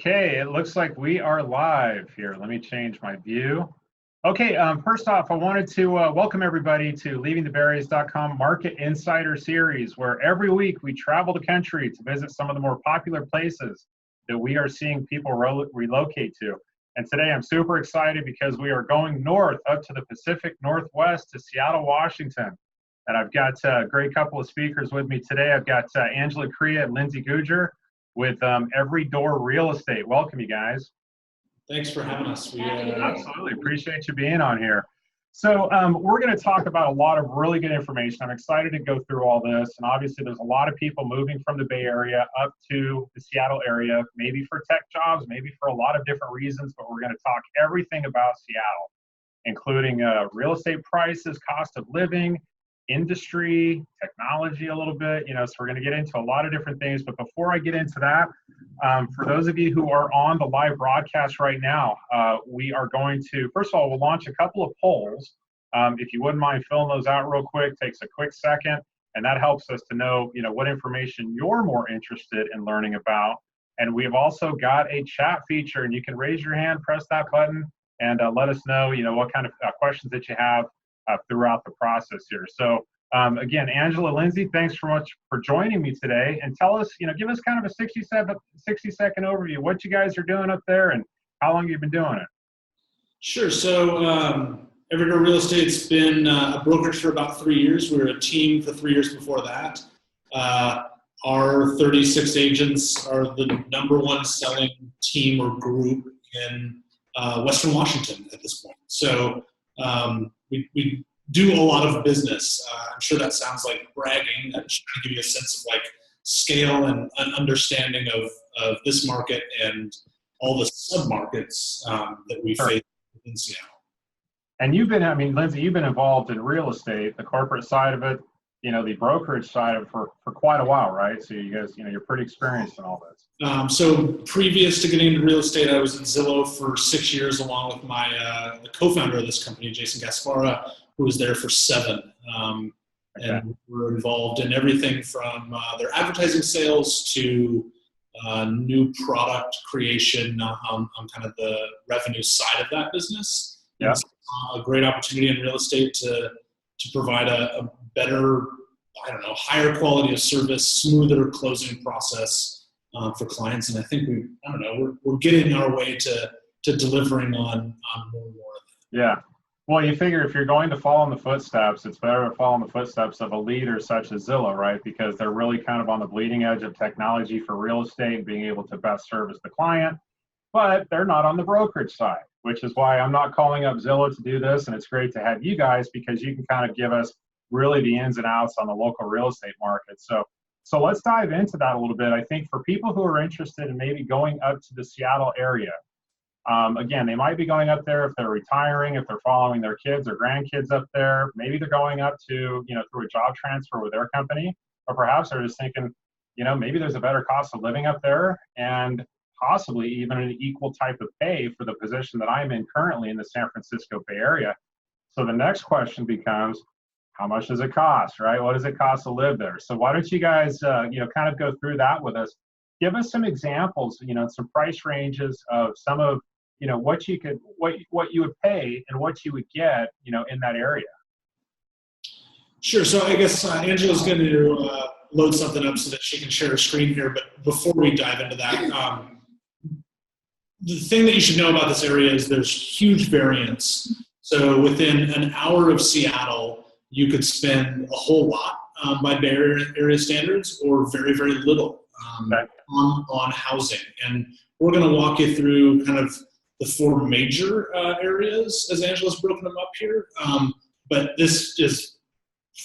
Okay, it looks like we are live here. Let me change my view. Okay, first off, I wanted to welcome everybody to leavingthebayareas.com Market Insider Series, where every week we travel the country to visit some of the more popular places that we are seeing people relocate to. And today I'm super excited because we are going north up to the Pacific Northwest to Seattle, Washington. And I've got a great couple of speakers with me today. I've got Crea and Lindsey Gudger with Every Door Real Estate. Welcome, you guys. Thanks for having us. Absolutely appreciate you being on here. So we're going to talk about a lot of really good information. I'm excited to go through all this. And obviously there's a lot of people moving from the Bay Area up to the Seattle area, maybe for tech jobs, maybe for a lot of different reasons, but we're going to talk everything about Seattle, including real estate prices, cost of living, industry, technology a little bit, so we're going to get into a lot of different things. But before I get into that, for those of you who are on the live broadcast right now, we are going to, first of all, we'll launch a couple of polls. If you wouldn't mind filling those out real quick, takes a quick second, and that helps us to know, what information you're more interested in learning about. And we've also got a chat feature, and you can raise your hand, press that button, and let us know, what kind of questions that you have throughout the process here. So again, Angela, Lindsey, thanks so much for joining me today, and tell us, give us kind of a 60-second overview, what you guys are doing up there and how long you've been doing it. Sure. So Every Door Real Estate's been a brokerage for about 3 years. We were a team for 3 years before that. Our 36 agents are the #1 selling team or group in Western Washington at this point. So we do a lot of business. I'm sure that sounds like bragging. I'm just trying to give you a sense of scale and an understanding of this market and all the sub-markets that we face in Seattle. And you've been, Lindsey, you've been involved in real estate, the corporate side of it, the brokerage side of it for quite a while, right? So you guys, you're pretty experienced in all this. So previous to getting into real estate, I was at Zillow for 6 years, along with my the co-founder of this company, Jason Gaspara, who was there for 7. And we're involved in everything from their advertising sales to new product creation on kind of the revenue side of that business. Yeah. It's a great opportunity in real estate to provide a better, higher quality of service, smoother closing process for clients. And I think we're getting our way to delivering on more and more of that. Yeah. Well, you figure if you're going to follow in the footsteps, it's better to follow in the footsteps of a leader such as Zillow, right? Because they're really kind of on the bleeding edge of technology for real estate and being able to best service the client. But they're not on the brokerage side, which is why I'm not calling up Zillow to do this. And it's great to have you guys because you can kind of give us really the ins and outs on the local real estate market. So let's dive into that a little bit. I think for people who are interested in maybe going up to the Seattle area, again, they might be going up there if they're retiring, if they're following their kids or grandkids up there. Maybe they're going up to, through a job transfer with their company, or perhaps they're just thinking, maybe there's a better cost of living up there and possibly even an equal type of pay for the position that I'm in currently in the San Francisco Bay Area. So the next question becomes, how much does it cost, right? What does it cost to live there? So why don't you guys, kind of go through that with us? Give us some examples, some price ranges of some of, what you would pay and what you would get, in that area. Sure. So I guess Angela's going to load something up so that she can share her screen here. But before we dive into that, the thing that you should know about this area is there's huge variance. So within an hour of Seattle, you could spend a whole lot by Bay Area standards, or very, very little on housing. And we're going to walk you through kind of the 4 major areas as Angela's broken them up here. But this is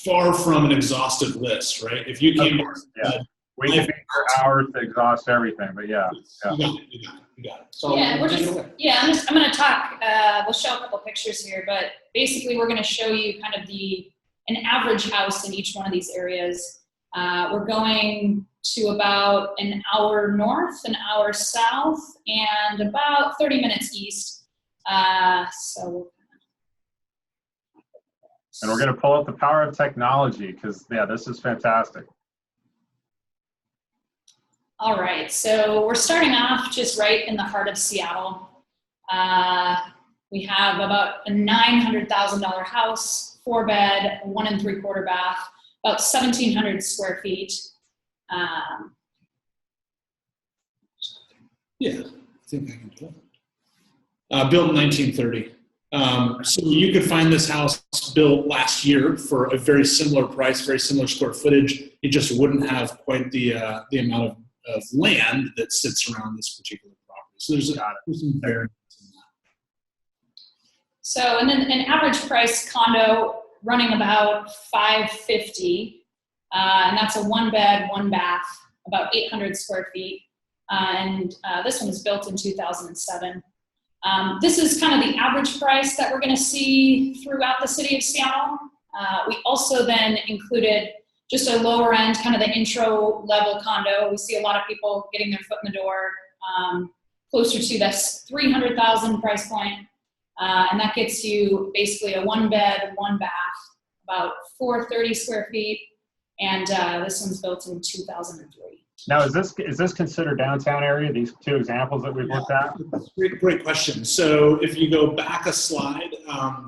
far from an exhaustive list, right? If you came, we could be for hours to exhaust everything, but yeah. You got it. So I'm going to talk. We'll show a couple pictures here, but basically we're going to show you kind of an average house in each one of these areas. We're going to about an hour north, an hour south, and about 30 minutes east. And we're going to pull up the power of technology because, this is fantastic. All right, so we're starting off just right in the heart of Seattle. We have about a $900,000 house, 4-bed, 1 3/4 bath, about 1,700 square feet. Yeah, I think I can do it. Built in 1930. So you could find this house built last year for a very similar price, very similar square footage. It just wouldn't have quite the amount of land that sits around this particular property. So there's some variance in that. So, and then an average price condo running about $550, and that's a 1-bed, 1-bath, about 800 square feet. And this one was built in 2007. This is kind of the average price that we're going to see throughout the city of Seattle. We also then included just a lower end, kind of the intro level condo. We see a lot of people getting their foot in the door, closer to this 300,000 price point. And that gets you basically a 1-bed, 1-bath, about 430 square feet. And this one's built in 2003. Now, is this considered downtown area, these two examples that we've looked at? Great question. So if you go back a slide,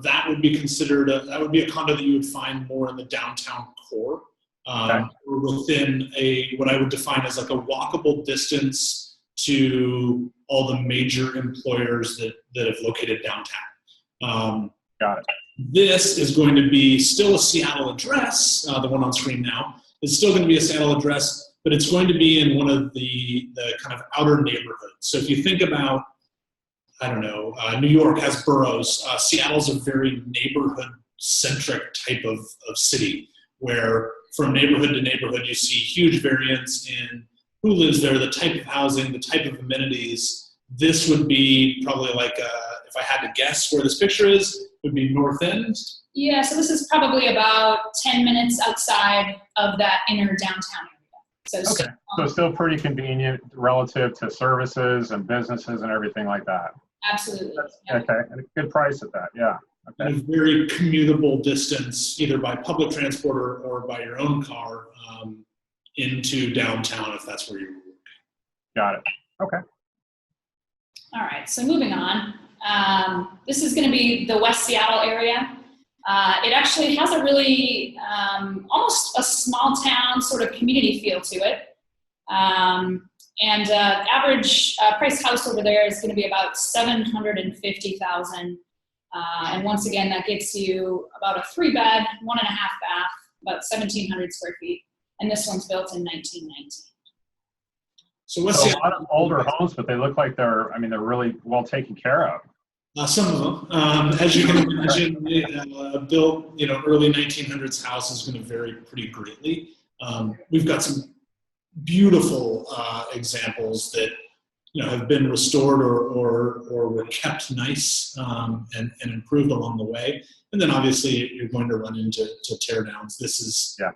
that would be considered, that would be a condo that you would find more in the downtown core. Okay. Or within what I would define as like a walkable distance to all the major employers that have located downtown. Got it. This is going to be still a Seattle address, the one on screen now. It's still going to be a Seattle address, but it's going to be in one of the kind of outer neighborhoods. So if you think about, I don't know, New York has boroughs. Seattle's a very neighborhood-centric type of city, where from neighborhood to neighborhood, you see huge variance in who lives there, the type of housing, the type of amenities. This would be probably like, if I had to guess where this picture is, it would be North End. Yeah, so this is probably about 10 minutes outside of that inner downtown area. So Okay, so still pretty convenient relative to services and businesses and everything like that. Absolutely. Yeah. Okay, and a good price at that, yeah. Okay. A very commutable distance, either by public transport or by your own car, into downtown if that's where you're working. Got it. Okay. All right, so moving on. This is going to be the West Seattle area. It actually has a really, almost a small town sort of community feel to it. Average price house over there is going to be about $750,000. And once again, that gets you about a 3-bed, 1.5 bath, about 1,700 square feet. And this one's built in 1919. So West So a Seattle, lot of older homes, but they look like they're really well taken care of. some of them, as you can imagine, built, early 1900s house is going to vary pretty greatly. We've got some beautiful examples that have been restored or were kept nice and improved along the way. And then obviously you're going to run into tear downs. This is kind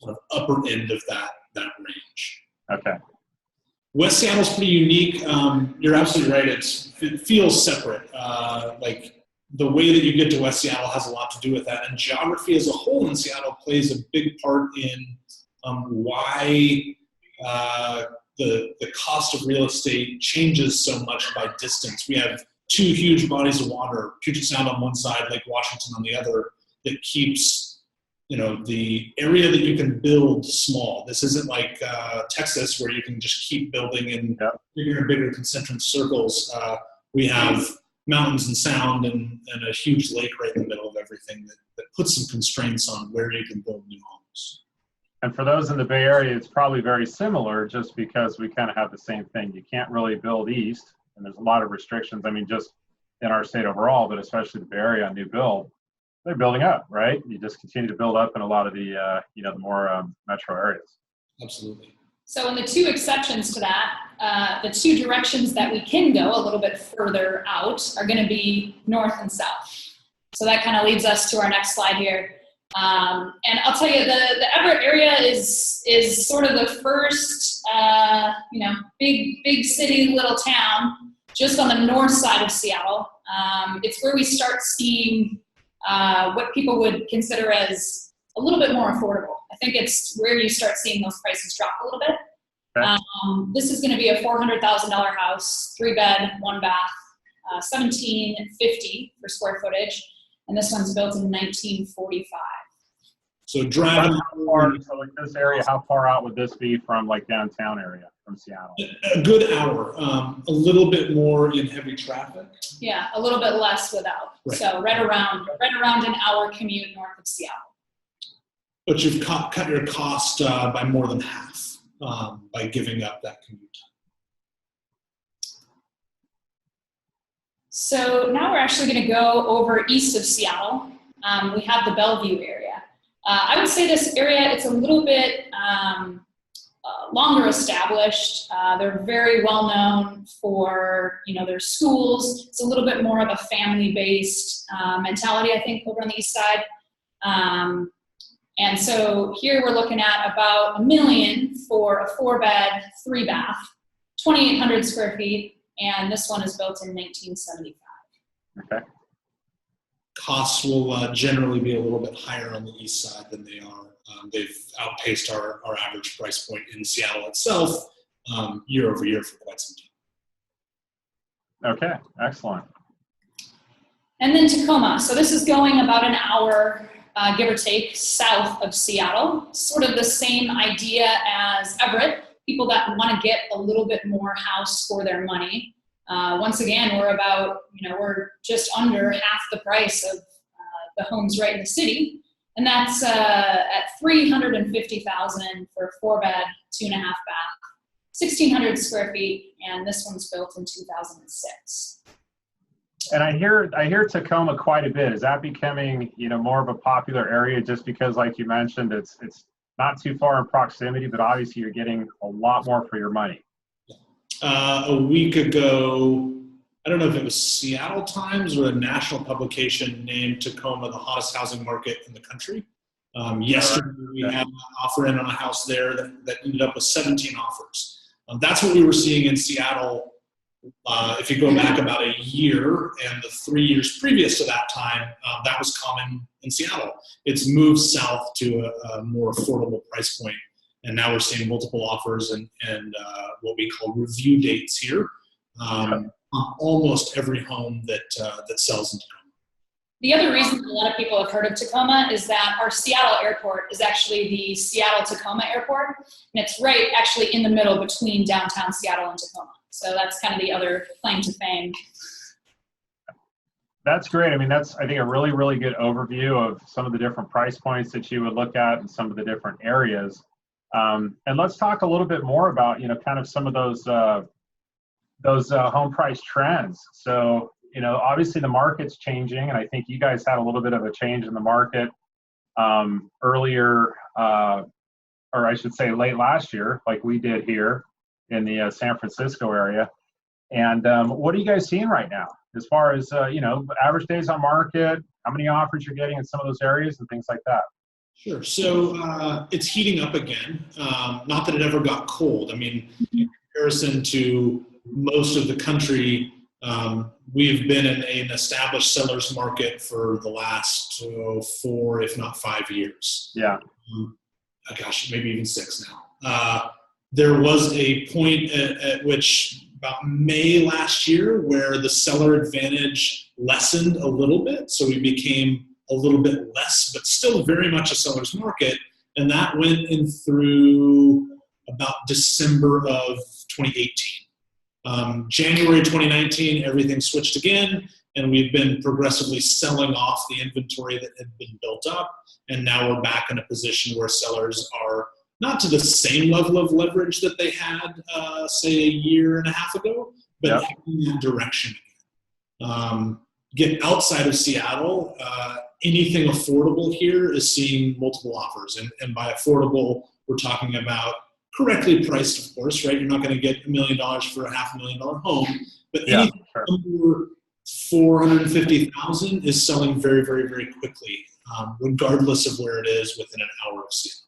of upper end of that range. Okay. West Seattle's pretty unique. You're absolutely right. It feels separate. Like the way that you get to West Seattle has a lot to do with that. And geography as a whole in Seattle plays a big part in why the cost of real estate changes so much by distance. We have two huge bodies of water, Puget Sound on one side, Lake Washington on the other, that keeps the area that you can build small. This isn't like Texas where you can just keep building in bigger and bigger concentric circles. We have mountains and sound and a huge lake right in the middle of everything that puts some constraints on where you can build new homes. And for those in the Bay Area, it's probably very similar just because we kind of have the same thing. You can't really build east, and there's a lot of restrictions. I mean, just in our state overall, but especially the Bay Area on new build, they're building up, right? You just continue to build up in a lot of the, the more metro areas. Absolutely. So in the two exceptions to that, the two directions that we can go a little bit further out are going to be north and south. So that kind of leads us to our next slide here. And I'll tell you, the Everett area is sort of the first, big city, little town, just on the north side of Seattle. It's where we start seeing what people would consider as a little bit more affordable. I think it's where you start seeing those prices drop a little bit. Okay. This is going to be a $400,000 house, 3-bed, 1-bath, 1750 for square footage, and this one's built in 1945. So driving so like this area, how far out would this be from like downtown area from Seattle? a good hour, a little bit more in heavy traffic. Yeah, a little bit less without. Right. So right around an hour commute north of Seattle. But you've cut your cost by more than half by giving up that commute. So now we're actually going to go over east of Seattle. We have the Bellevue area. I would say this area, it's a little bit longer established. They're very well known for, their schools. It's a little bit more of a family-based mentality, I think, over on the east side. And so here we're looking at about $1 million for a 4-bed, 3-bath, 2,800 square feet, and this one is built in 1975. Okay. Costs will generally be a little bit higher on the east side than they are. They've outpaced our average price point in Seattle itself year over year for quite some time. Okay, excellent. And then Tacoma. So this is going about an hour, give or take, south of Seattle. Sort of the same idea as Everett. People that want to get a little bit more house for their money. Once again, we're just under half the price of the homes right in the city. And that's at $350,000 for a 4-bed, 2.5 bath, 1,600 square feet, and this one's built in 2006. And I hear Tacoma quite a bit. Is that becoming, more of a popular area just because, like you mentioned, it's not too far in proximity, but obviously you're getting a lot more for your money? A week ago, I don't know if it was Seattle Times or a national publication named Tacoma the hottest housing market in the country. Yesterday, we had an offer in on a house there that ended up with 17 offers. That's what we were seeing in Seattle if you go back about a year, and the 3 years previous to that time, that was common in Seattle. It's moved south to a more affordable price point, and now we're seeing multiple offers and what we call review dates here on almost every home that sells in Tacoma. The other reason a lot of people have heard of Tacoma is that our Seattle airport is actually the Seattle-Tacoma airport, and it's right actually in the middle between downtown Seattle and Tacoma. So that's kind of the other claim to fame. That's great. I mean, that's, I think, a really, really good overview of some of the different price points that you would look at in some of the different areas. And let's talk a little bit more about, kind of some of those home price trends. So, obviously the market's changing, and I think you guys had a little bit of a change in the market earlier, or I should say late last year, like we did here in the San Francisco area. And what are you guys seeing right now as far as, average days on market, how many offers you're getting in some of those areas and things like that? Sure. So it's heating up again. Not that it ever got cold. I mean, in comparison to most of the country, we've been in an established seller's market for the last 4, if not 5 years. Yeah. Gosh, maybe even 6 now. There was a point at which about May last year where the seller advantage lessened a little bit. So we became a little bit less, but still very much a seller's market. And that went in through about December of 2018. January 2019, everything switched again, and we've been progressively selling off the inventory that had been built up. And now we're back in a position where sellers are not to the same level of leverage that they had, say, a year and a half ago, but in that direction again. Get outside of Seattle, anything affordable here is seeing multiple offers. And by affordable, we're talking about correctly priced, of course, right? You're not going to get $1 million for a $500,000 home, but anything under $450,000 is selling very, very, very quickly, regardless of where it is within an hour of Seattle.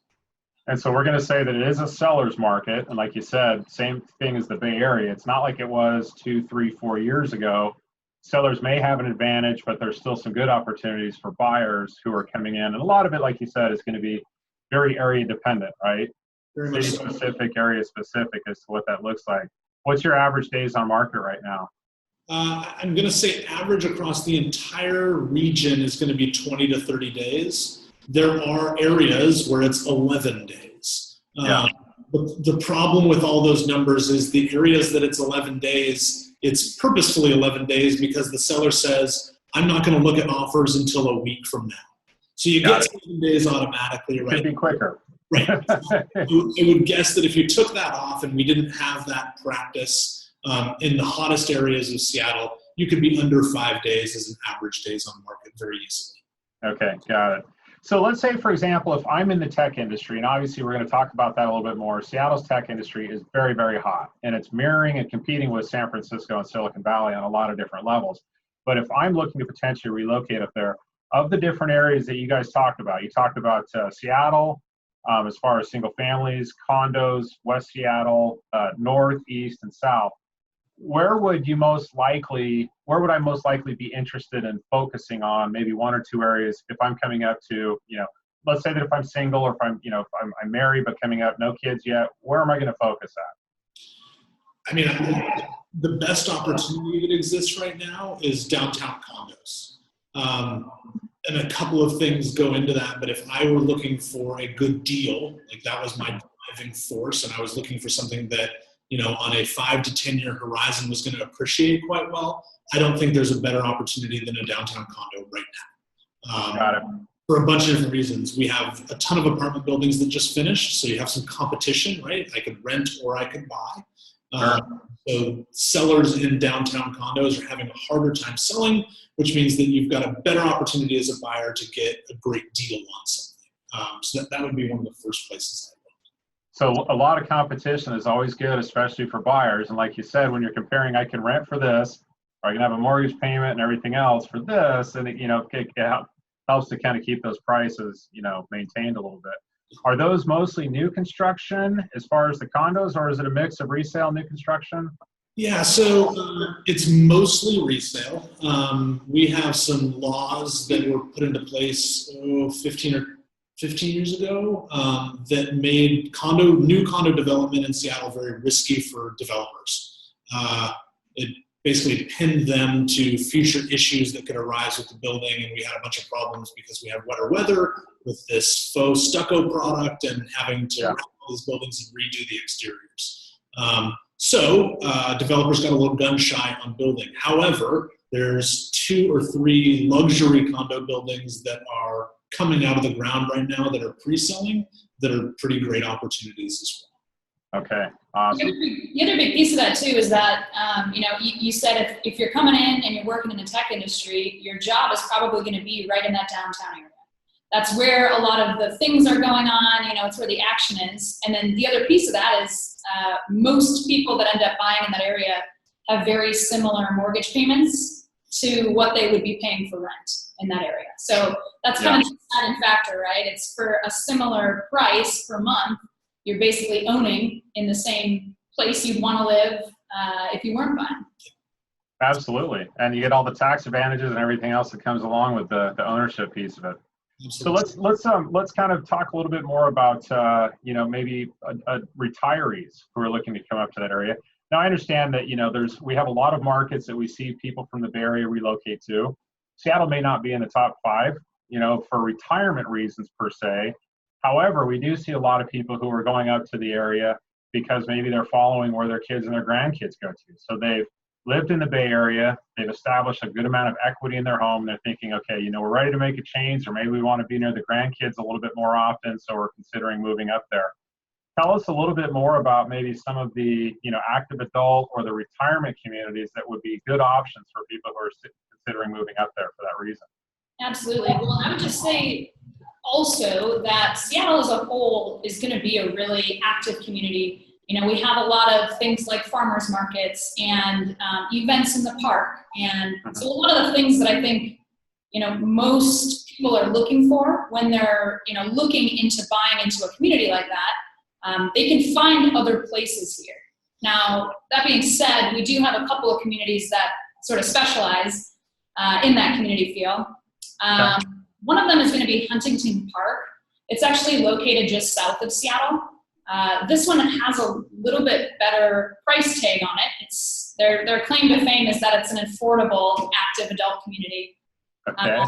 And so we're going to say that it is a seller's market. And like you said, same thing as the Bay Area. It's not like it was 2, 3, 4 years ago. Sellers may have an advantage, but there's still some good opportunities for buyers who are coming in. And a lot of it, like you said, is going to be very area dependent, right? Very much city so. specific, area specific as to what that looks like. What's your average days on market right now? I'm going to say average across the entire region is going to be 20 to 30 days. There are areas where it's 11 days. Yeah. The problem with all those numbers is the areas that it's 11 days, it's purposefully 11 days because the seller says, I'm not going to look at offers until a week from now. So you get 7 days automatically, right? Could be quicker. Right. I would guess that if you took that off and we didn't have that practice in the hottest areas of Seattle, you could be under 5 days as an average days on market very easily. Okay, got it. So let's say, for example, if I'm in the tech industry, and obviously we're going to talk about that a little bit more, Seattle's tech industry is very, very hot, and it's mirroring and competing with San Francisco and Silicon Valley on a lot of different levels. But if I'm looking to potentially relocate up there, of the different areas that you guys talked about, you talked about Seattle, as far as single families, condos, West Seattle, North, East, and South. Where would I most likely be interested in focusing on maybe one or two areas if I'm coming up to, let's say that if I'm single or if I'm married but coming up, no kids yet, where am I going to focus at? I mean, the best opportunity that exists right now is downtown condos. And a couple of things go into that, but if I were looking for a good deal, like that was my driving force, and I was looking for something that, on a 5 to 10 year horizon was going to appreciate quite well, I don't think there's a better opportunity than a downtown condo right now. Got it. For a bunch of different reasons. We have a ton of apartment buildings that just finished, so you have some competition, right? I could rent or I could buy. Sure. So sellers in downtown condos are having a harder time selling, which means that you've got a better opportunity as a buyer to get a great deal on something. So that would be one of the first places I look. So a lot of competition is always good, especially for buyers. And like you said, when you're comparing, I can rent for this, or I can have a mortgage payment and everything else for this, and it helps to kind of keep those prices, maintained a little bit. Are those mostly new construction as far as the condos, or is it a mix of resale and new construction? Yeah, so it's mostly resale. We have some laws that were put into place 15 years ago that made new condo development in Seattle very risky for developers. It basically pinned them to future issues that could arise with the building, and we had a bunch of problems because we had wetter weather with this faux stucco product and having to wrap all these buildings and redo the exteriors. So developers got a little gun shy on building. However, there's 2 or 3 luxury condo buildings that are coming out of the ground right now that are pre-selling that are pretty great opportunities as well. Okay, awesome. The other big piece of that too is that, you said if you're coming in and you're working in the tech industry, your job is probably going to be right in that downtown area. That's where a lot of the things are going on, it's where the action is. And then the other piece of that is most people that end up buying in that area have very similar mortgage payments to what they would be paying for rent in that area. So that's kind of the deciding factor, right? It's for a similar price per month. You're basically owning in the same place you'd want to live if you weren't buying. Absolutely. And you get all the tax advantages and everything else that comes along with the ownership piece of it. Absolutely. So let's kind of talk a little bit more about maybe retirees who are looking to come up to that area. Now I understand that we have a lot of markets that we see people from the Bay Area relocate to. Seattle may not be in the top 5, for retirement reasons per se. However, we do see a lot of people who are going up to the area because maybe they're following where their kids and their grandkids go to. So they've lived in the Bay Area, they've established a good amount of equity in their home, and they're thinking, okay, we're ready to make a change, or maybe we want to be near the grandkids a little bit more often, so we're considering moving up there. Tell us a little bit more about maybe some of the, active adult or the retirement communities that would be good options for people who are considering moving up there for that reason. Absolutely. Well, I would just say also that Seattle as a whole is going to be a really active community. We have a lot of things like farmers markets and events in the park. And so a lot of the things that I think, most people are looking for when they're, looking into buying into a community like that, they can find other places here. Now, that being said, we do have a couple of communities that sort of specialize in that community feel. One of them is going to be Huntington Park. It's actually located just south of Seattle. This one has a little bit better price tag on it. It's their claim to fame is that it's an affordable, active adult community. Okay.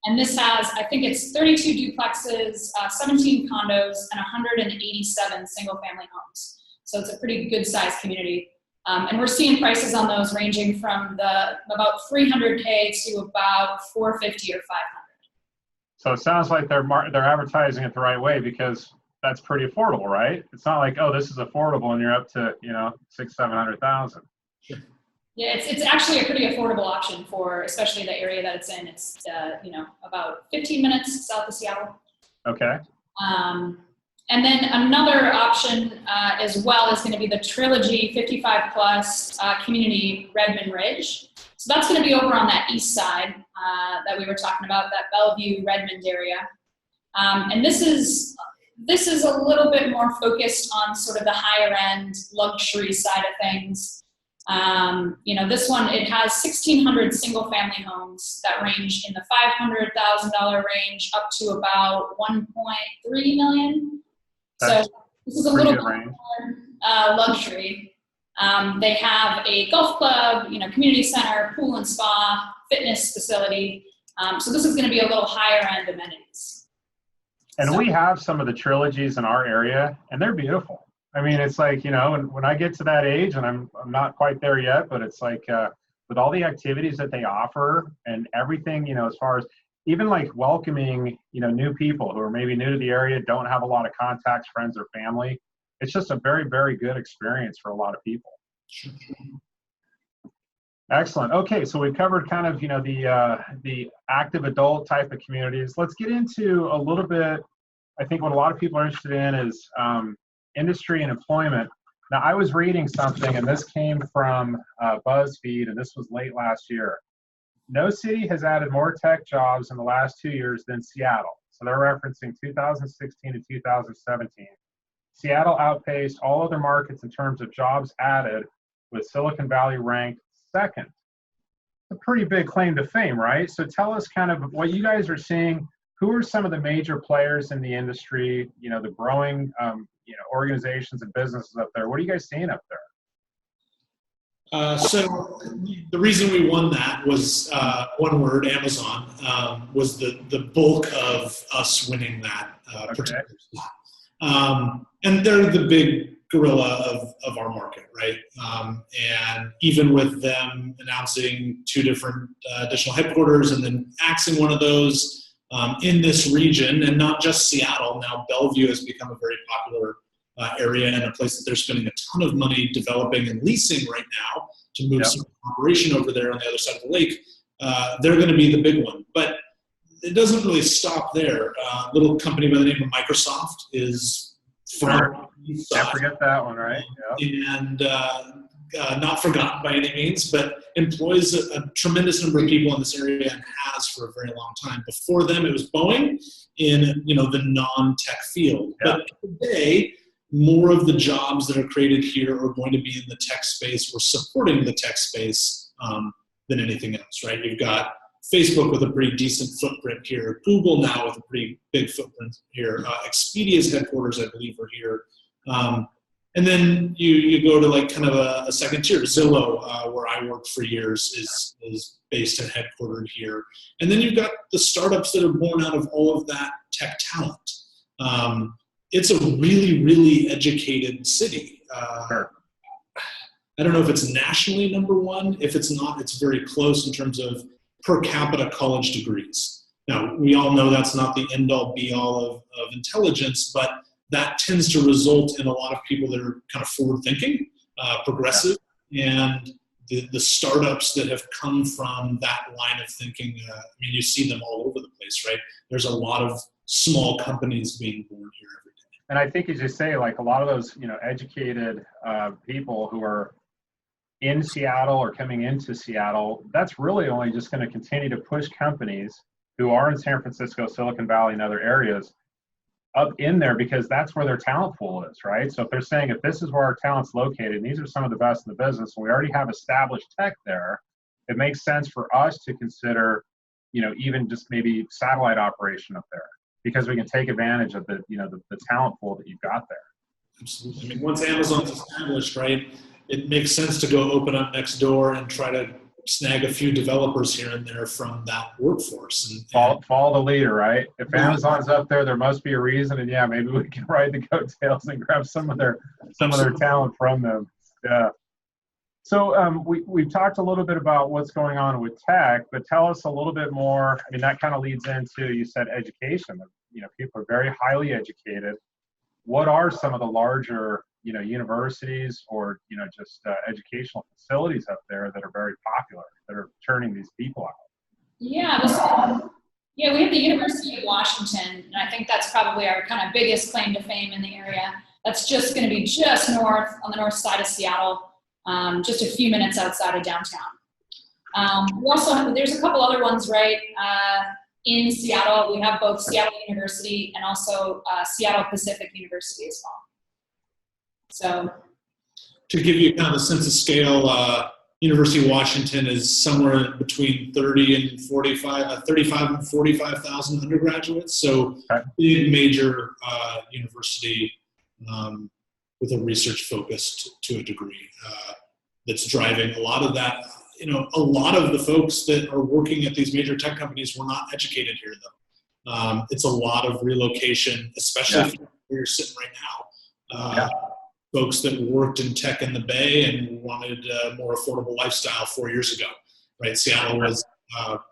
And this has, I think it's 32 duplexes, 17 condos, and 187 single-family homes. So it's a pretty good-sized community. And we're seeing prices on those ranging from about $300K to about $450 or $500. So it sounds like they're advertising it the right way, because that's pretty affordable, right? It's not like, oh, this is affordable and you're up to, you know, $600,000-700,000. Sure. Yeah, it's actually a pretty affordable option for especially the area that it's in. It's you know, about 15 minutes south of Seattle. Okay. And then another option as well is going to be the Trilogy 55 plus community Redmond Ridge. So that's going to be over on that east side that we were talking about, that Bellevue Redmond area. And this is a little bit more focused on sort of the higher end luxury side of things. You know, this one, it has 1,600 single family homes that range in the $500,000 range up to about 1.3 million. That's so this is a little bit range. more luxury. They have a golf club, you know, community center, pool and spa, fitness facility. So this is going to be a little higher end amenities. And we have some of the Trilogies in our area, and they're beautiful. I mean, it's like, you know, when I get to that age, and I'm not quite there yet, but it's like with all the activities that they offer and everything, you know, as far as even like welcoming, you know, new people who are maybe new to the area, don't have a lot of contacts, friends, or family. It's just a very, very good experience for a lot of people. Sure. Excellent. Okay, so we've covered kind of, you know, the active adult type of communities. Let's get into a little bit. I think what a lot of people are interested in is industry and employment. Now, I was reading something, and this came from BuzzFeed, and this was late last year. No city has added more tech jobs in the last 2 years than Seattle. So they're referencing 2016 to 2017. Seattle outpaced all other markets in terms of jobs added, with Silicon Valley ranked second. A pretty big claim to fame, right? So tell us kind of what you guys are seeing. Who are some of the major players in the industry, you know, the growing you know, organizations and businesses up there? What are you guys seeing up there? So the reason we won that was one word, Amazon, was the bulk of us winning that particular spot. And they're the big gorilla of our market, right? And even with them announcing 2 different additional headquarters and then axing one of those in this region, and not just Seattle, now Bellevue has become a very popular area and a place that they're spending a ton of money developing and leasing right now to move some operation over there on the other side of the lake. They're going to be the big one. But it doesn't really stop there. A little company by the name of Microsoft is from Can't forget that one, right? Yep. And not forgotten by any means, but employs a tremendous number of people in this area and has for a very long time. Before them, it was Boeing in, you know, the non-tech field. Yeah. But today, more of the jobs that are created here are going to be in the tech space or supporting the tech space than anything else, right? You've got Facebook with a pretty decent footprint here, Google now with a pretty big footprint here, Expedia's headquarters, I believe, are here. And then you go to like kind of a second tier. Zillow, where I worked for years, is based and headquartered here. And then you've got the startups that are born out of all of that tech talent. It's a really, really educated city. Sure. I don't know if it's nationally #1. If it's not, it's very close in terms of per capita college degrees. Now, we all know that's not the end-all, be-all of intelligence, but that tends to result in a lot of people that are kind of forward-thinking, progressive, and the startups that have come from that line of thinking, I mean, you see them all over the place, right? There's a lot of small companies being born here every day. And I think, as you say, like a lot of those, you know, educated people who are in Seattle or coming into Seattle, that's really only just going to continue to push companies who are in San Francisco, Silicon Valley, and other areas up in there, because that's where their talent pool is, right? So if they're saying, if this is where our talent's located, and these are some of the best in the business, and we already have established tech there, it makes sense for us to consider, you know, even just maybe satellite operation up there, because we can take advantage of the, you know, the talent pool that you've got there. Absolutely. I mean, once Amazon's established, right, it makes sense to go open up next door and try to snag a few developers here and there from that workforce. And Follow the leader, right? If Amazon's up there, there must be a reason, and yeah, maybe we can ride the coattails and grab some of their talent from them. Yeah. So we've talked a little bit about what's going on with tech, but tell us a little bit more. I mean, that kind of leads into, you said education. You know, people are very highly educated. What are some of the larger, you know, universities or, you know, just educational facilities up there that are very popular, that are churning these people out? Yeah, we have the University of Washington, and I think that's probably our kind of biggest claim to fame in the area. That's just going to be just north, on the north side of Seattle, just a few minutes outside of downtown. We also have, there's a couple other ones, right? In Seattle, we have both Seattle University and also Seattle Pacific University as well. So, to give you kind of a sense of scale, University of Washington is somewhere between 35 and 45,000 undergraduates. So, big major university with a research focus to a degree that's driving a lot of that. You know, a lot of the folks that are working at these major tech companies were not educated here, though. It's a lot of relocation, especially where you're sitting right now. Folks that worked in tech in the Bay and wanted a more affordable lifestyle 4 years ago, right? Seattle was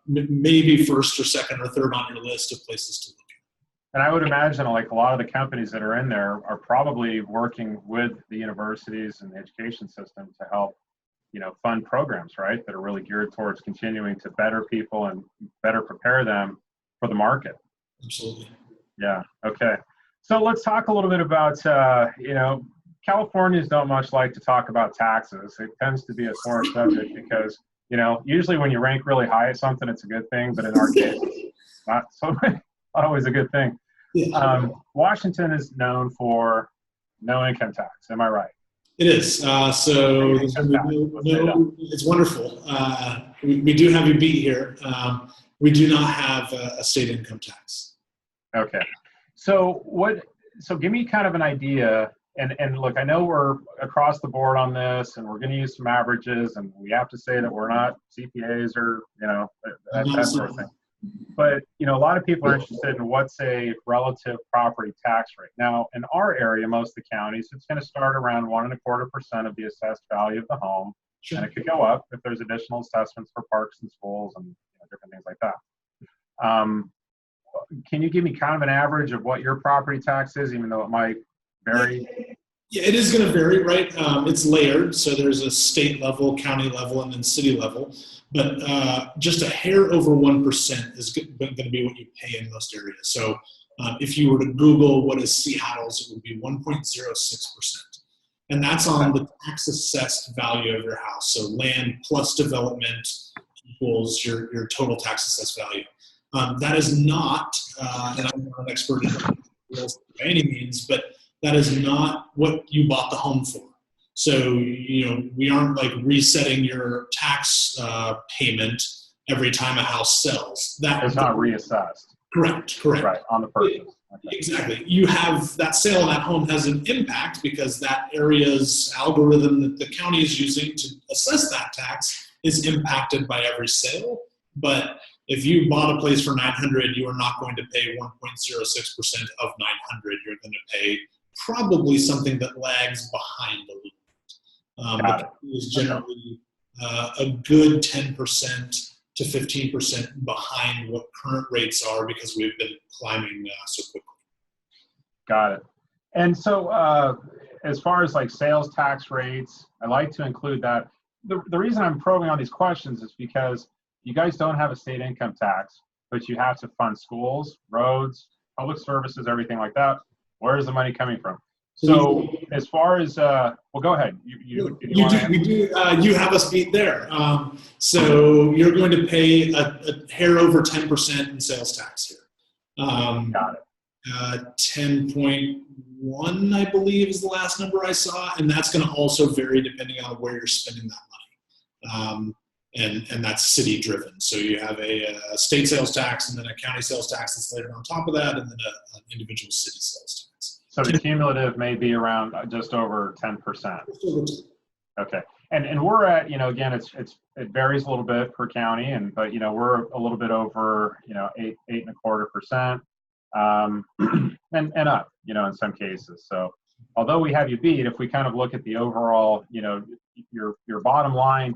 maybe first or second or third on your list of places to look at. And I would imagine like a lot of the companies that are in there are probably working with the universities and the education system to help, you know, fund programs, right, that are really geared towards continuing to better people and better prepare them for the market. Absolutely. Yeah. Okay. So let's talk a little bit about, you know, Californians don't much like to talk about taxes. It tends to be a sore subject because, you know, usually when you rank really high at something, it's a good thing, but in our case, not always a good thing. Washington is known for no income tax. Am I right? It is. So it's wonderful. We do have you beat here. We do not have a state income tax. Okay. So give me kind of an idea. And look, I know we're across the board on this, and we're going to use some averages, and we have to say that we're not CPAs or, you know, that sort of thing. But, you know, a lot of people are interested in what's a relative property tax rate. Now, in our area, most of the counties, it's going to start around 1.25% of the assessed value of the home, and it could go up if there's additional assessments for parks and schools and, you know, different things like that. Can you give me kind of an average of what your property tax is, even though it might vary? Yeah, it is going to vary, right? It's layered, so there's a state level, county level, and then city level. But just a hair over 1% is going to be what you pay in most areas. So if you were to Google what is Seattle's, it would be 1.06%. And that's on the tax assessed value of your house. So land plus development equals your total tax assessed value. That is not, and I'm not an expert in real estate by any means, but that is not what you bought the home for. So, you know, we aren't like resetting your tax payment every time a house sells. That is not reassessed. Correct. Right, on the purchase. Okay. Exactly. You have that sale on that home has an impact because that area's algorithm that the county is using to assess that tax is impacted by every sale. But if you bought a place for $900, you are not going to pay 1.06% of $900. You're going to pay probably something that lags behind a little bit. But it is generally a good 10% to 15% behind what current rates are because we've been climbing so quickly. Got it. And so as far as like sales tax rates, I like to include that. The reason I'm probing on these questions is because you guys don't have a state income tax, but you have to fund schools, roads, public services, everything like that. Where is the money coming from? So as far as, well, go ahead. You have us beat there. So you're going to pay a hair over 10% in sales tax here. Got it. 10.1, I believe, is the last number I saw. And that's going to also vary depending on where you're spending that money. And that's city driven. So you have a state sales tax and then a county sales tax that's layered on top of that, and then an individual city sales tax. So the cumulative may be around just over 10%. Okay. And we're at, again, it varies a little bit per county, but we're a little bit over, 8.25%, and up, in some cases. So although we have you beat, if we kind of look at the overall, your bottom line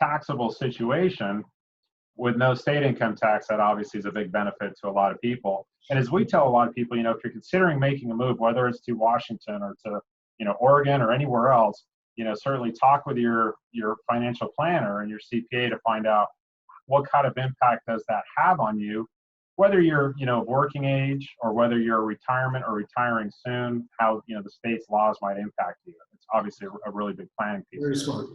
taxable situation with no state income tax, that obviously is a big benefit to a lot of people. And as we tell a lot of people, if you're considering making a move, whether it's to Washington or to, Oregon or anywhere else, certainly talk with your financial planner and your CPA to find out what kind of impact does that have on you, whether you're, working age or whether you're retirement or retiring soon, how, the state's laws might impact you. It's obviously a really big planning piece. Very smart.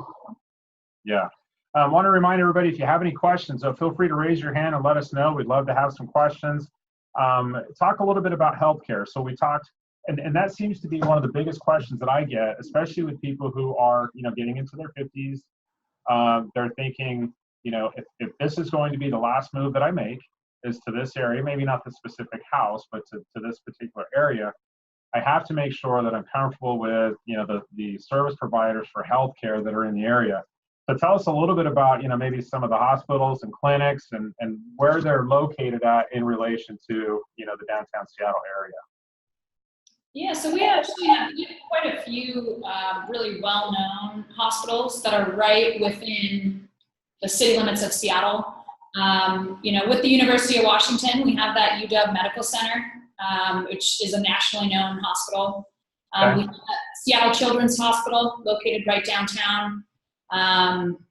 Yeah. I want to remind everybody, if you have any questions, feel free to raise your hand and let us know. We'd love to have some questions. Talk a little bit about healthcare. So we talked, and that seems to be one of the biggest questions that I get, especially with people who are, getting into their 50s. They're thinking, if this is going to be the last move that I make is to this area, maybe not the specific house, but to this particular area, I have to make sure that I'm comfortable with, the service providers for healthcare that are in the area. So tell us a little bit about, maybe some of the hospitals and clinics and where they're located at in relation to, the downtown Seattle area. Yeah, so we actually have quite a few really well-known hospitals that are right within the city limits of Seattle. With the University of Washington, we have that UW Medical Center, which is a nationally known hospital. Okay. We have Seattle Children's Hospital, located right downtown.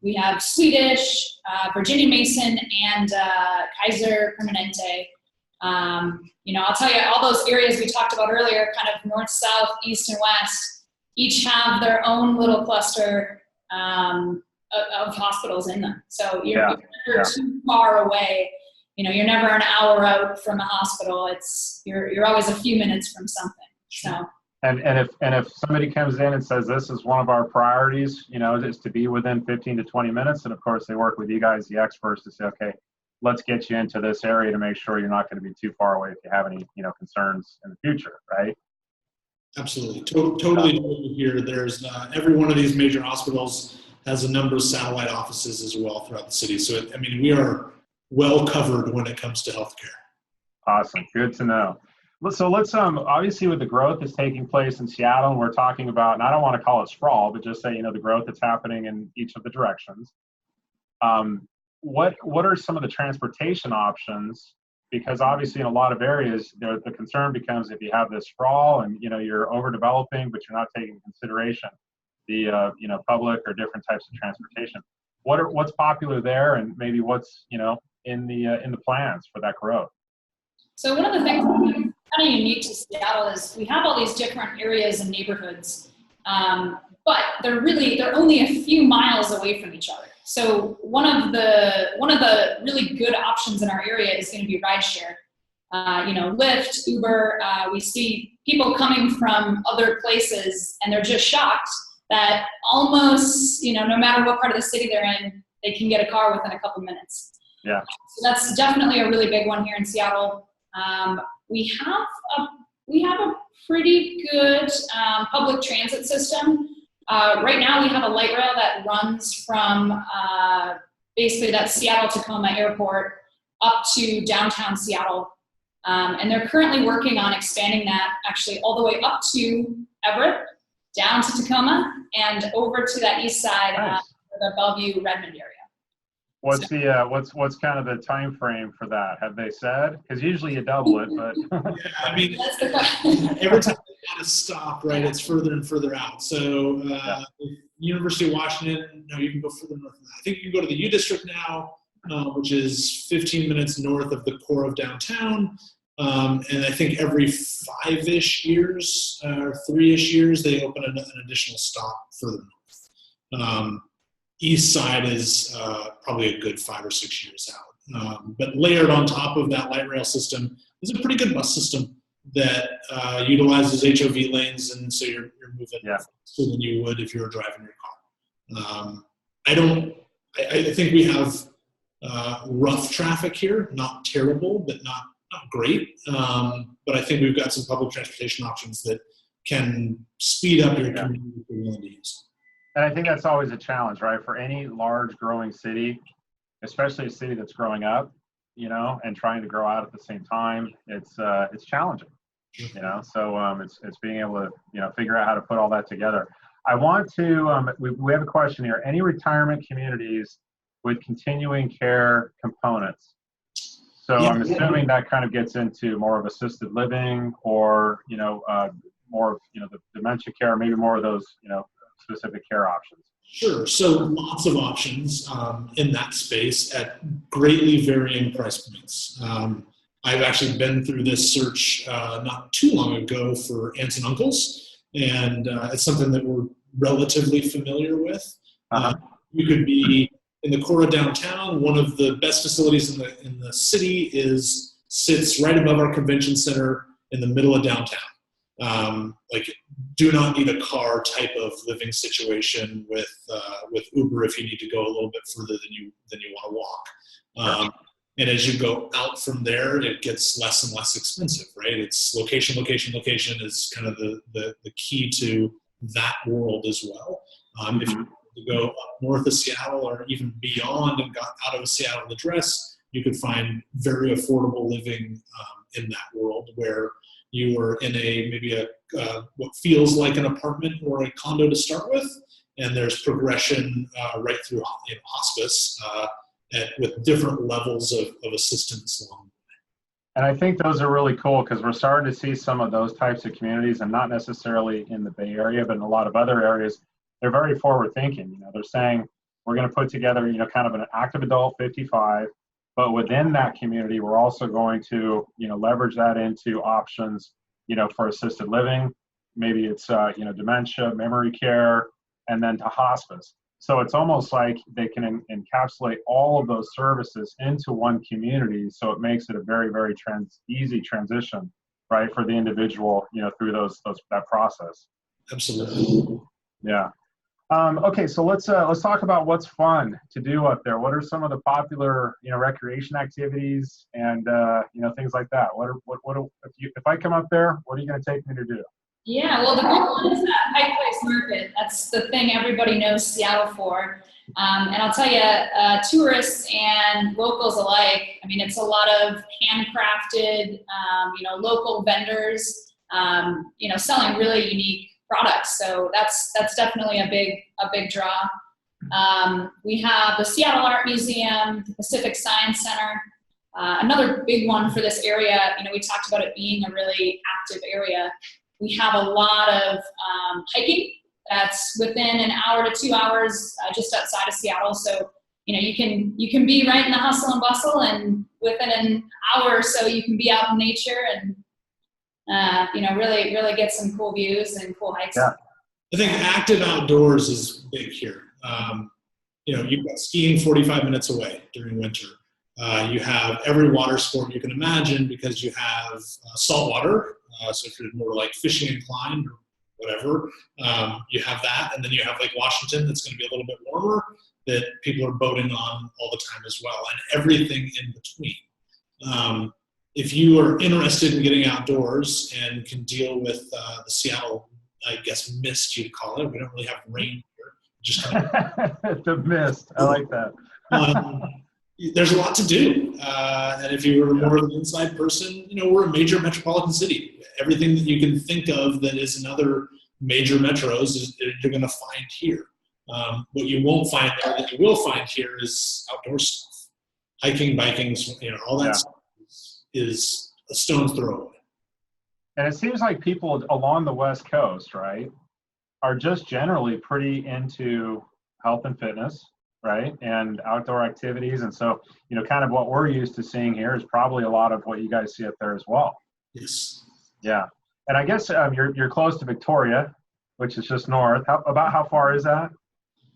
We have Swedish, Virginia Mason, and Kaiser Permanente. I'll tell you, all those areas we talked about earlier, kind of north, south, east, and west, each have their own little cluster of hospitals in them. So you're never too far away. You're never an hour out from a hospital. You're always a few minutes from something. So. And if somebody comes in and says this is one of our priorities, is to be within 15 to 20 minutes, and of course they work with you guys, the experts, to say, okay, let's get you into this area to make sure you're not going to be too far away if you have any, concerns in the future, right? Absolutely, totally here. There's every one of these major hospitals has a number of satellite offices as well throughout the city. So we are well covered when it comes to healthcare. Awesome, good to know. So let's obviously with the growth that's taking place in Seattle, and we're talking about, and I don't want to call it sprawl, but just say, the growth that's happening in each of the directions. What are some of the transportation options? Because obviously in a lot of areas, the concern becomes if you have this sprawl and, you're overdeveloping, but you're not taking into consideration the, public or different types of transportation. What's popular there, and maybe what's, in the plans for that growth? So one of the things that's kind of unique to Seattle is we have all these different areas and neighborhoods, but they're only a few miles away from each other. So one of the really good options in our area is going to be rideshare. Lyft, Uber. We see people coming from other places, and they're just shocked that almost, no matter what part of the city they're in, they can get a car within a couple minutes. Yeah. So that's definitely a really big one here in Seattle. We have a pretty good public transit system. Right now we have a light rail that runs from basically that Seattle-Tacoma airport up to downtown Seattle. And they're currently working on expanding that actually all the way up to Everett, down to Tacoma, and over to that east side, nice. The Bellevue-Redmond area. What's kind of the time frame for that? Have they said? Because usually you double it, but That's the question. Every time they got to stop, right, it's further and further out. So University of Washington, no, you can go further north than that. I think you can go to the U District now, which is 15 minutes north of the core of downtown. And I think every 5-ish years or 3-ish years, they open an additional stop further north. East side is probably a good 5 or 6 years out. But layered on top of that light rail system is a pretty good bus system that utilizes HOV lanes, and so you're moving faster than you would if you were driving your car. I think we have rough traffic here, not terrible, but not not great, but I think we've got some public transportation options that can speed up your community if you're willing to use. And I think that's always a challenge, right? For any large growing city, especially a city that's growing up, you know, and trying to grow out at the same time, it's challenging, you know. So it's being able to, you know, figure out how to put all that together. I want to we have a question here. Any retirement communities with continuing care components? So I'm assuming that kind of gets into more of assisted living, or you know, more of, you know, the dementia care, maybe more of those, you know, specific care options. Sure. So lots of options in that space at greatly varying price points. I've actually been through this search not too long ago for aunts and uncles, and it's something that we're relatively familiar with. You could be in the core of downtown. One of the best facilities in the city sits right above our convention center in the middle of downtown. Like, do not need a car type of living situation with Uber if you need to go a little bit further than you want to walk. And as you go out from there, it gets less and less expensive, right? It's location is kind of the key to that world as well. If you go up north of Seattle or even beyond and got out of a Seattle address, you could find very affordable living in that world where you were in maybe what feels like an apartment or a condo to start with, and there's progression right through hospice with different levels of assistance along the way. And I think those are really cool because we're starting to see some of those types of communities, and not necessarily in the Bay Area, but in a lot of other areas. They're very forward thinking. You know, they're saying we're going to put together, you know, kind of an active adult 55, but within that community, we're also going to, you know, leverage that into options, you know, for assisted living. Maybe it's, you know, dementia, memory care, and then to hospice. So it's almost like they can encapsulate all of those services into one community. So it makes it a very, very easy transition, right, for the individual, you know, through that process. Absolutely. Yeah. Okay, so let's talk about what's fun to do up there. What are some of the popular, you know, recreation activities and you know, things like that? If I come up there, what are you going to take me to do? Yeah, well, the big one is that Pike Place Market. That's the thing everybody knows Seattle for. And I'll tell you, tourists and locals alike, I mean, it's a lot of handcrafted, you know, local vendors, you know, selling really unique products. So that's definitely a big draw. We have the Seattle Art Museum, the Pacific Science Center. Another big one for this area, you know, we talked about it being a really active area. We have a lot of hiking that's within an hour to 2 hours just outside of Seattle. So, you know, you can be right in the hustle and bustle, and within an hour or so you can be out in nature and you know, really get some cool views and cool hikes. Yeah. I think active outdoors is big here. You know, you've got skiing 45 minutes away during winter. You have every water sport you can imagine because you have salt water. So if you're more like fishing inclined or whatever, you have that. And then you have Lake Washington that's going to be a little bit warmer that people are boating on all the time as well, and everything in between. If you are interested in getting outdoors and can deal with the Seattle, I guess, mist you'd call it. We don't really have rain here. Just kind of the mist. I like that. There's a lot to do. And if you were more of an inside person, you know, we're a major metropolitan city. Everything that you can think of that is in other major metros you're going to find here. What you won't find there that you will find here is outdoor stuff. Hiking, biking, you know, all that stuff is a stone's throw away. And it seems like people along the West Coast, right, are just generally pretty into health and fitness, right, and outdoor activities. And so, you know, kind of what we're used to seeing here is probably a lot of what you guys see up there as well. Yes. Yeah. And I guess you're close to Victoria, which is just north. About how far is that?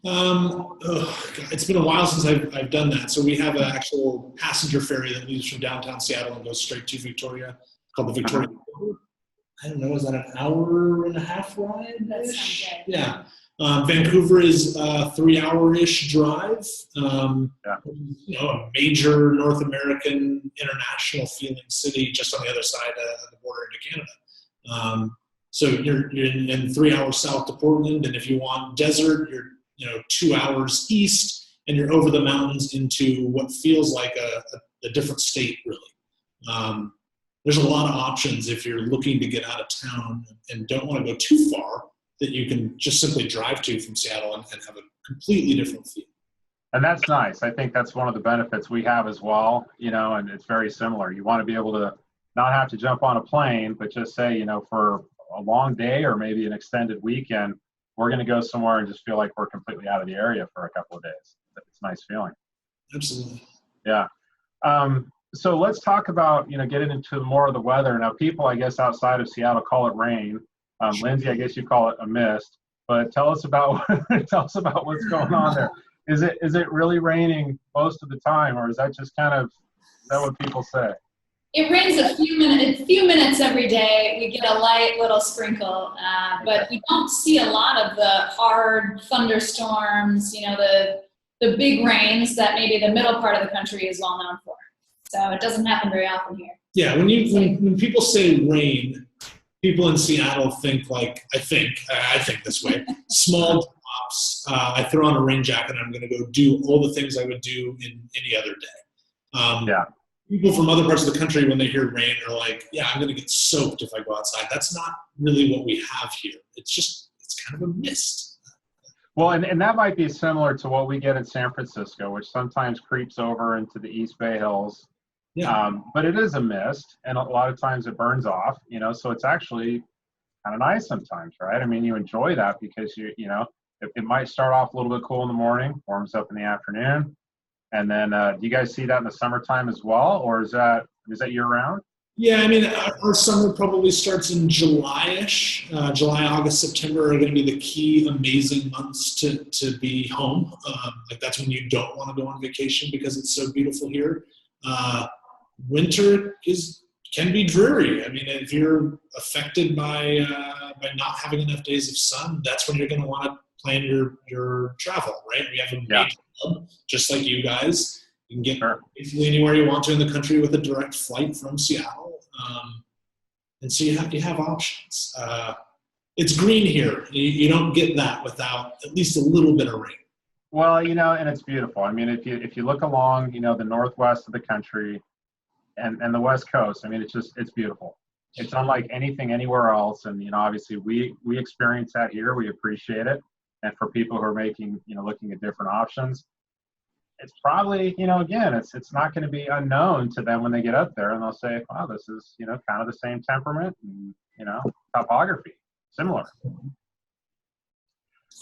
It's been a while since I've done that. So we have an actual passenger ferry that leaves from downtown Seattle and goes straight to Victoria, called the Victoria. I don't know, is that an hour and a half ride? That's okay. Yeah. Vancouver is a 3-hour-ish drive. Yeah. You know, a major North American international feeling city just on the other side of the border into Canada. So you're in 3 hours south to Portland, and if you want desert, you're 2 hours east, and you're over the mountains into what feels like a different state, really. There's a lot of options if you're looking to get out of town and don't want to go too far, that you can just simply drive to from Seattle and have a completely different feel. And that's nice. I think that's one of the benefits we have as well, and it's very similar. You want to be able to not have to jump on a plane, but just say, for a long day or maybe an extended weekend, we're going to go somewhere and just feel like we're completely out of the area for a couple of days. It's a nice feeling. Absolutely. Yeah. So let's talk about, getting into more of the weather. Now, people, I guess, outside of Seattle call it rain. Lindsey, I guess you call it a mist. But tell us about what's going on there. Is it really raining most of the time, or is that just is that what people say? It rains a few minutes every day. We get a light little sprinkle, but we don't see a lot of the hard thunderstorms. The big rains that maybe the middle part of the country is well known for. So it doesn't happen very often here. Yeah, when people say rain, people in Seattle think I think this way, small drops. I throw on a rain jacket and I'm going to go do all the things I would do in any other day. Yeah. People from other parts of the country, when they hear rain, are like, yeah, I'm going to get soaked if I go outside. That's not really what we have here. It's kind of a mist. Well, and that might be similar to what we get in San Francisco, which sometimes creeps over into the East Bay Hills. Yeah. But it is a mist, and a lot of times it burns off, so it's actually kind of nice sometimes, right? I mean, you enjoy that because it might start off a little bit cool in the morning, warms up in the afternoon. And then do you guys see that in the summertime as well, or is that year round? Yeah, I mean, our summer probably starts in July-ish. July, August, September are going to be the key amazing months to be home. That's when you don't want to go on vacation because it's so beautiful here. Winter can be dreary. I mean, if you're affected by not having enough days of sun, that's when you're going to want to plan your travel, right? We have a major hub, just like you guys. You can get basically anywhere you want to in the country with a direct flight from Seattle. And so you have options. It's green here. You don't get that without at least a little bit of rain. Well, and it's beautiful. I mean, if you look along, the northwest of the country and the west coast, I mean, it's beautiful. It's unlike anything anywhere else. And, obviously we experience that here. We appreciate it. And for people who are looking at different options, it's probably, again, it's not going to be unknown to them when they get up there, and they'll say, wow, this is, kind of the same temperament and, topography, similar.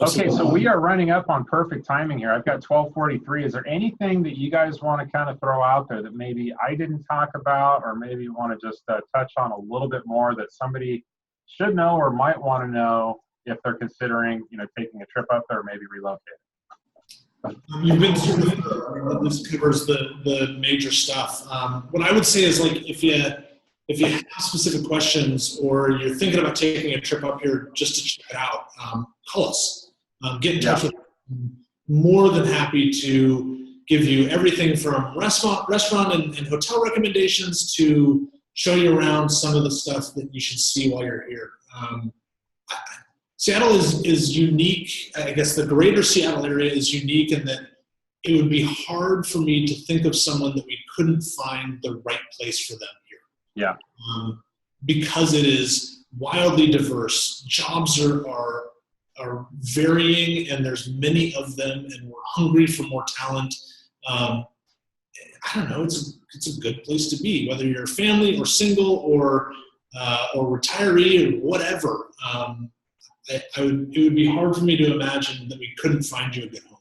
Okay, so we are running up on perfect timing here. I've got 12:43. Is there anything that you guys want to kind of throw out there that maybe I didn't talk about, or maybe you want to just touch on a little bit more that somebody should know or might want to know if they're considering, taking a trip up there or maybe relocating? You've been through this covers the major stuff. What I would say is, if you have specific questions or you're thinking about taking a trip up here just to check it out, call us. Get in touch with us. More than happy to give you everything from restaurant and hotel recommendations to show you around some of the stuff that you should see while you're here. Seattle is unique. I guess the greater Seattle area is unique in that it would be hard for me to think of someone that we couldn't find the right place for them here. Yeah. Because it is wildly diverse. Jobs are varying, and there's many of them, and we're hungry for more talent. I don't know. It's a good place to be, whether you're a family or single or retiree or whatever. It would be hard for me to imagine that we couldn't find you a good home.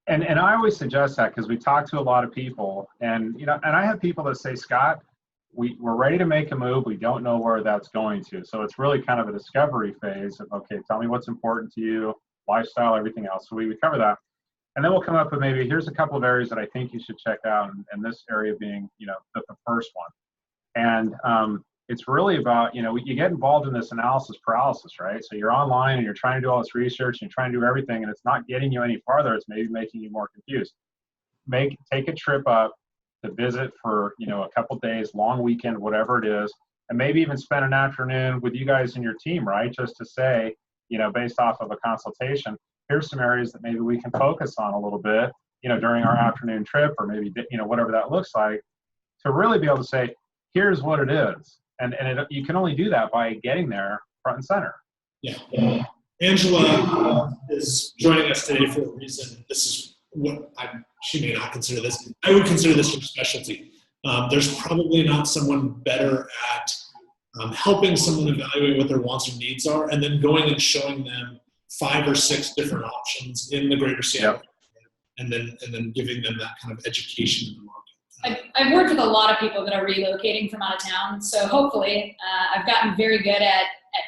And I always suggest that because we talk to a lot of people, and and I have people that say, Scott, we're ready to make a move. We don't know where that's going to. So it's really kind of a discovery phase of, okay, tell me what's important to you, lifestyle, everything else. So we cover that. And then we'll come up with maybe, here's a couple of areas that I think you should check out, and this area being, the first one. And it's really about, you get involved in this analysis paralysis, right? So you're online and you're trying to do all this research and you're trying to do everything, and it's not getting you any farther. It's maybe making you more confused. Take a trip up to visit for, a couple days, long weekend, whatever it is, and maybe even spend an afternoon with you guys and your team, right? Just to say, based off of a consultation, here's some areas that maybe we can focus on a little bit, during our afternoon trip, or maybe, whatever that looks like, to really be able to say, here's what it is. And you can only do that by getting there front and center. Yeah. Angela is joining us today for a reason. This is what she may not consider this. I would consider this her specialty. There's probably not someone better at helping someone evaluate what their wants or needs are, and then going and showing them 5 or 6 different options in the greater Seattle area, and then giving them that kind of education in the market. I've worked with a lot of people that are relocating from out of town, so hopefully I've gotten very good at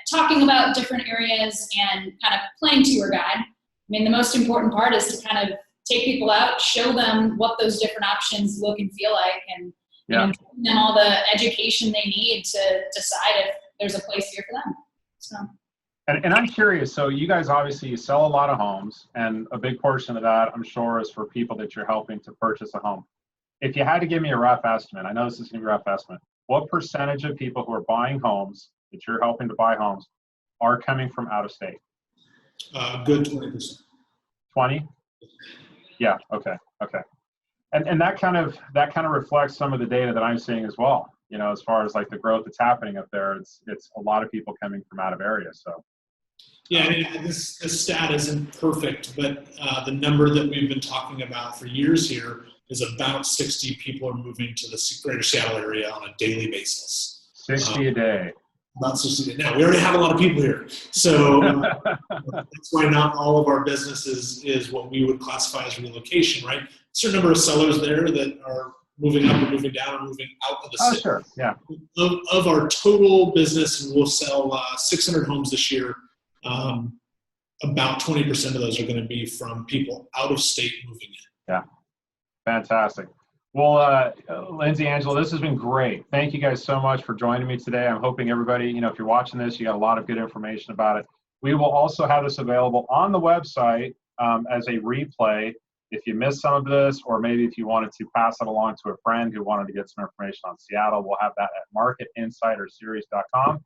talking about different areas and kind of playing tour guide. I mean, the most important part is to kind of take people out, show them what those different options look and feel like, and give them all the education they need to decide if there's a place here for them. So. And I'm curious, so you guys obviously you sell a lot of homes, and a big portion of that, I'm sure, is for people that you're helping to purchase a home. If you had to give me a rough estimate, I know this is going to be a rough estimate, what percentage of people who are buying homes, that you're helping to buy homes, are coming from out of state? Good 20%. 20? Yeah, okay. And that kind of reflects some of the data that I'm seeing as well. As far as like the growth that's happening up there, it's a lot of people coming from out of areas. So. Yeah, I mean, this stat isn't perfect, but the number that we've been talking about for years here is about 60 people are moving to the greater Seattle area on a daily basis. 60 a day. About 60 a day. Now, we already have a lot of people here. So that's why not all of our business is what we would classify as relocation, right? A certain number of sellers there that are moving up or moving down or moving out of the city. Oh, sure, yeah. Of our total business, and we'll sell 600 homes this year, about 20% of those are going to be from people out of state moving in. Yeah. Fantastic. Well, Lindsey, Angela, this has been great. Thank you guys so much for joining me today. I'm hoping everybody, if you're watching this, you got a lot of good information about it. We will also have this available on the website as a replay. If you missed some of this, or maybe if you wanted to pass it along to a friend who wanted to get some information on Seattle, we'll have that at marketinsiderseries.com.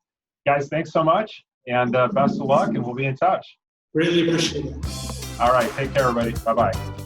Guys, thanks so much, and best of luck, and we'll be in touch. Greatly appreciate it. All right. Take care, everybody. Bye-bye.